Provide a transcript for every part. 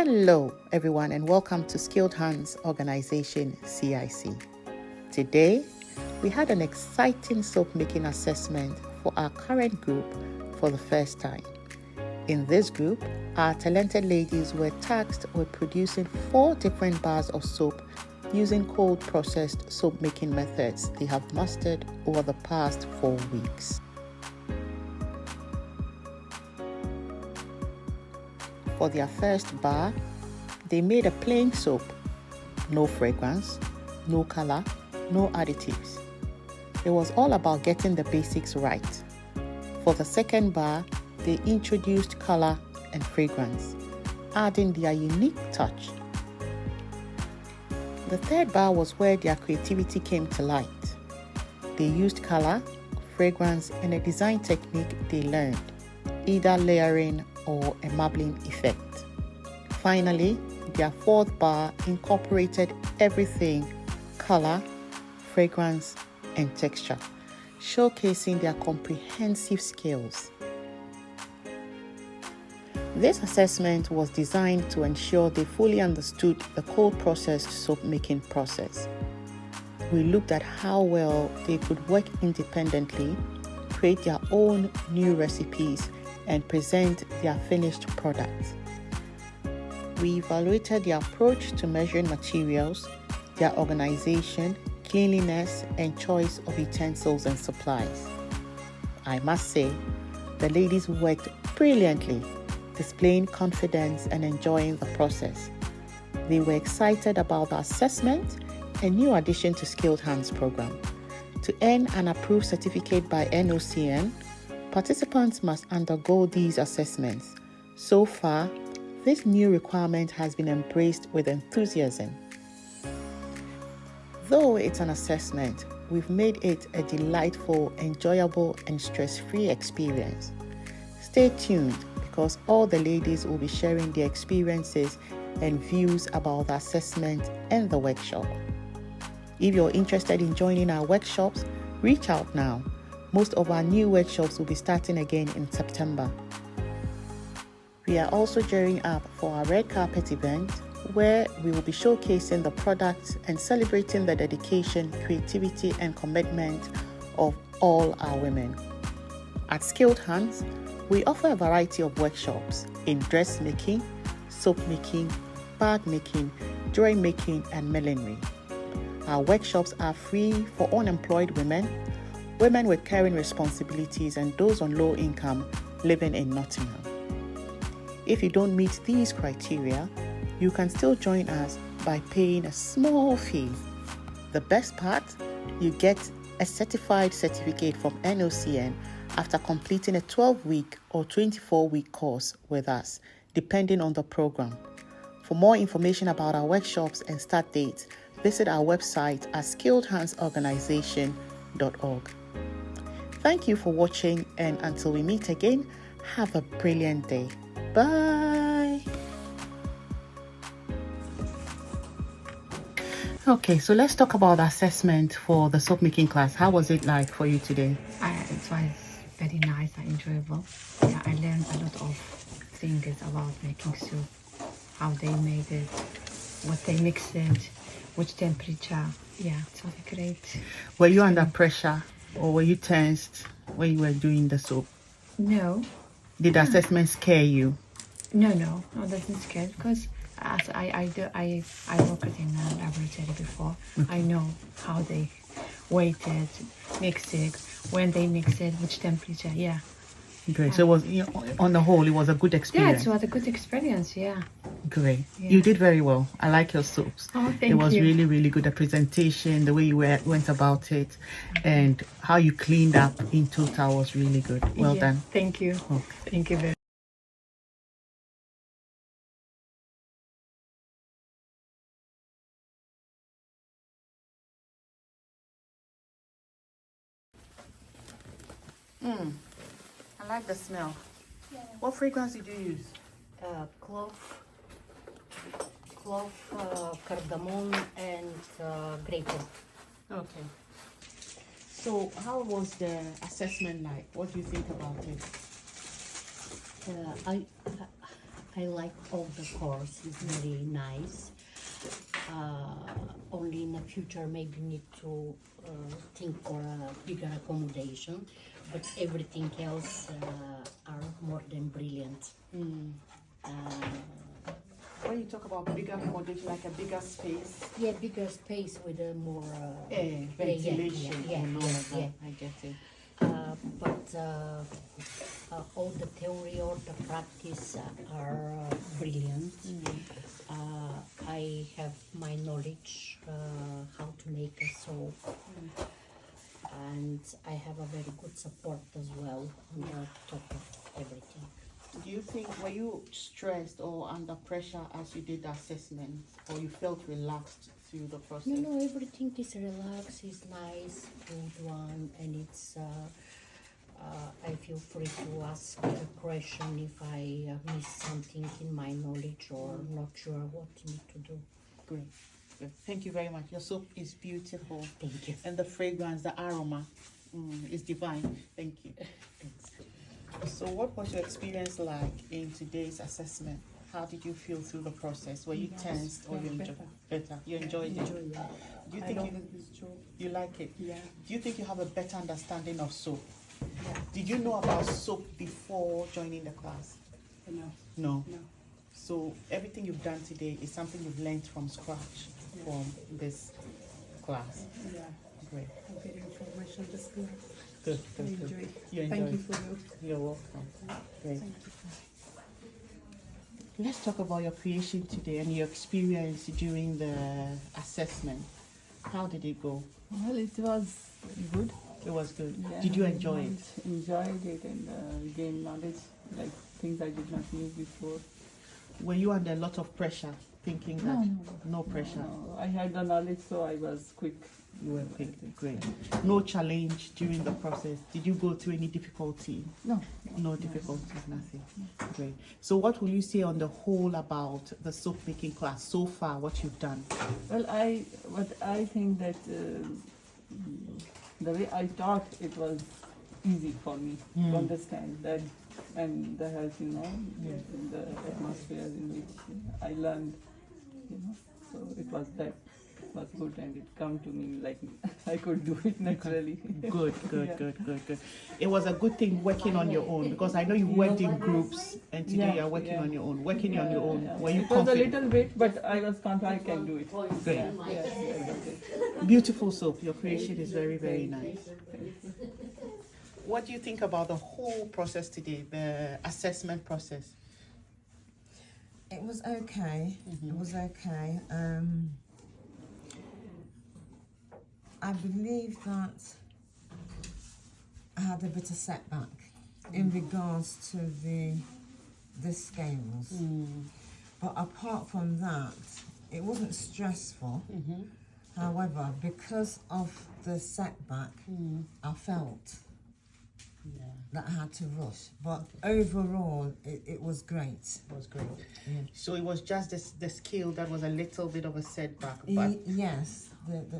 Hello, everyone, and welcome to Skilled Hands Organization CIC. Today, we had an exciting soap making assessment for our current group for the first time. In this group, our talented ladies were tasked with producing 4 different bars of soap using cold processed soap making methods they have mastered over the past 4 weeks. For their first bar, they made a plain soap, no fragrance, no color, no additives. It was all about getting the basics right. For the second bar, they introduced color and fragrance, adding their unique touch. The third bar was where their creativity came to light. They used color, fragrance, and a design technique they learned, either layering or a marbling effect. Finally, their fourth bar incorporated everything: color, fragrance, and texture, showcasing their comprehensive skills. This assessment was designed to ensure they fully understood the cold processed soap making process. We looked at how well they could work independently, create their own new recipes, and present their finished products. We evaluated their approach to measuring materials, their organization, cleanliness, and choice of utensils and supplies. I must say, the ladies worked brilliantly, displaying confidence and enjoying the process. They were excited about the assessment, a new addition to Skilled Hands program. To earn an approved certificate by NOCN, participants must undergo these assessments. So far, this new requirement has been embraced with enthusiasm. Though it's an assessment, we've made it a delightful, enjoyable, and stress-free experience. Stay tuned because all the ladies will be sharing their experiences and views about the assessment and the workshop. If you're interested in joining our workshops, reach out now. Most of our new workshops will be starting again in September. We are also gearing up for our red carpet event, where we will be showcasing the products and celebrating the dedication, creativity, and commitment of all our women. At Skilled Hands, we offer a variety of workshops in dressmaking, soap making, bag making, jewelry making, and millinery. Our workshops are free for unemployed women, women with caring responsibilities, and those on low income living in Nottingham. If you don't meet these criteria, you can still join us by paying a small fee. The best part, you get a certified certificate from NOCN after completing a 12-week or 24-week course with us, depending on the program. For more information about our workshops and start dates, visit our website at skilledhandsorganization.org. Thank you for watching, and until we meet again, have a brilliant day. Bye. Okay, so let's talk about the assessment for the soap making class. How was it like for you today? It was very nice and enjoyable. Yeah, I learned a lot of things about making soup, how they made it, what they mixed it, which temperature. Yeah, it was great. Were you under pressure or were you tensed when you were doing the soap? No. Did the assessment scare you? No, doesn't scare, because as I worked in a laboratory before. I know how they weighted, mix it, when they mix it, which temperature. Yeah. Great. So it was, on the whole, it was a good experience. Yeah, it was a good experience. Yeah. Great. Yeah. You did very well. I like your soaps. Oh, thank you. It was really, really good. The presentation, the way you went about it, and how you cleaned up in total was really good. Well done. Thank you. Okay. Thank you very much. I like the smell. Yeah. What fragrance did you use? Clove, cardamom, and grapefruit. Okay. So how was the assessment like? What do you think about it? I like all the course. It's very nice. Only in the future maybe need to think for a bigger accommodation, but everything else are more than brilliant. When you talk about bigger accommodation, like a bigger space, Yeah, bigger space with a more air, ventilation, and all of that. yeah. I get it. But all the theory or the practice are brilliant. I have my knowledge how to make a soap, and I have a very good support as well on the top of everything. Do you think, were you stressed or under pressure as you did the assessment, or you felt relaxed through the process? No, everything is relaxed, is nice, good one, and it's. I feel free to ask a question if I miss something in my knowledge or not sure what need to do. Great. Good. Thank you very much. Your soap is beautiful. Thank you. And the fragrance, the aroma, is divine. Thank you. Thanks. So what was your experience like in today's assessment? How did you feel through the process? Were you tensed or you enjoyed better? You enjoyed it? Do you think you like it? Yeah. Do you think you have a better understanding of soap? Yeah. Did you know about soap before joining the class? No. No. No. So everything you've done today is something you've learned from scratch from this class. Yeah. Great. I'm getting information this class. Good. I Good. enjoy Good. it. You enjoy Thank you it. for your. You're welcome. Great. Thank you. Let's talk about your creation today and your experience during the assessment. How did it go? Well, it was good. It was good. Yeah, Did you enjoy it? Enjoyed it and gained knowledge, like things I did not know before. Were you under a lot of pressure, thinking that no pressure? No, I had the knowledge, so I was quick. You were quick. Great. No challenge during the process. Did you go through any difficulty? No. No difficulties, nothing. Great. So what will you say on the whole about the soap making class so far, what you've done? Well, I think that the way I taught it was easy for me to understand that, and the health, the atmosphere in which I learned, so it was good, and it come to me like I could do it naturally. Good. Yeah. It was a good thing working on your own, because I know you worked in groups and today you're working on your own. Working on your own, were you It was a confident? little bit, but I was confident I can do it. Great. Yeah, I got it. Beautiful soap. Your creation is very, very nice. What do you think about the whole process today, the assessment process? It was okay. It was okay. I believe that I had a bit of setback in regards to the scales. But apart from that, it wasn't stressful. However, because of the setback, I felt that I had to rush. But overall, it was great. It was great. Yeah. So it was just the skill that was a little bit of a setback. But Yes,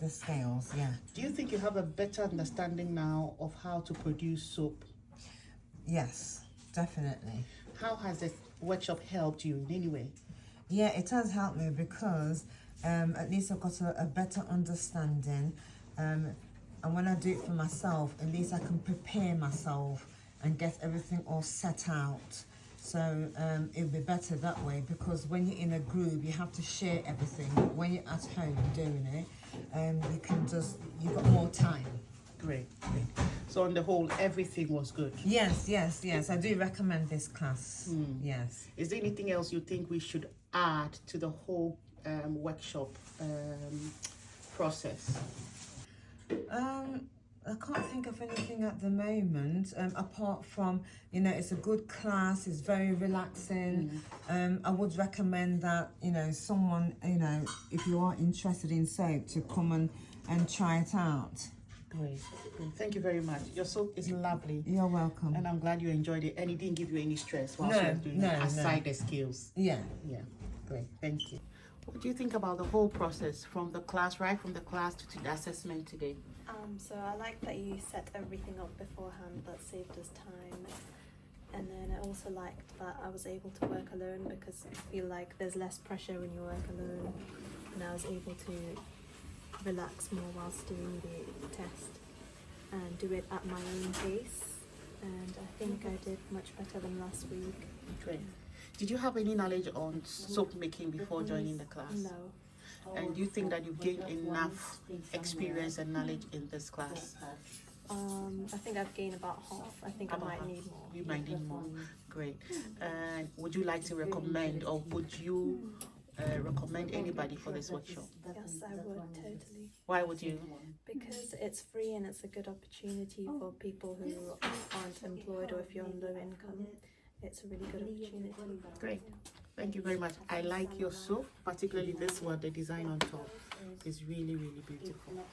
the scales, yeah. do you think you have a better understanding now of how to produce soap? Yes, definitely. How has the workshop helped you in any way? Yeah, it has helped me because at least I've got a better understanding. And when I do it for myself, at least I can prepare myself and get everything all set out. So it'll be better that way, because when you're in a group, you have to share everything. But when you're at home doing it, you've got more time. Great. So on the whole, everything was good. Yes. I do recommend this class. Yes. Is there anything else you think we should add to the whole workshop process? I can't think of anything at the moment, apart from, it's a good class, it's very relaxing. I would recommend that, someone, if you are interested in soap, to come and try it out. Great. Thank you very much. Your soap is lovely. You're welcome. And I'm glad you enjoyed it, and it didn't give you any stress whilst No, you were doing it, aside the skills. Yeah. Yeah, great. Thank you. What do you think about the whole process from the class, right from the class to the assessment today? So I like that you set everything up beforehand. That saved us time, and then I also liked that I was able to work alone, because I feel like there's less pressure when you work alone, and I was able to relax more whilst doing the test and do it at my own pace, and I think I did much better than last week. Great. Did you have any knowledge on soap making before joining the class? No. And do you think that you've gained enough experience and knowledge in this class? I think I've gained about half. I think I might need more. You might need more. Great. And would you like to recommend, or would you recommend anybody for this workshop? Yes, I would, totally. Why would you? Because it's free and it's a good opportunity for people who aren't employed, or if you're on low income. It's a really good opportunity. Great. Thank you very much. I like your soap, particularly this one, the design on top is really, really beautiful.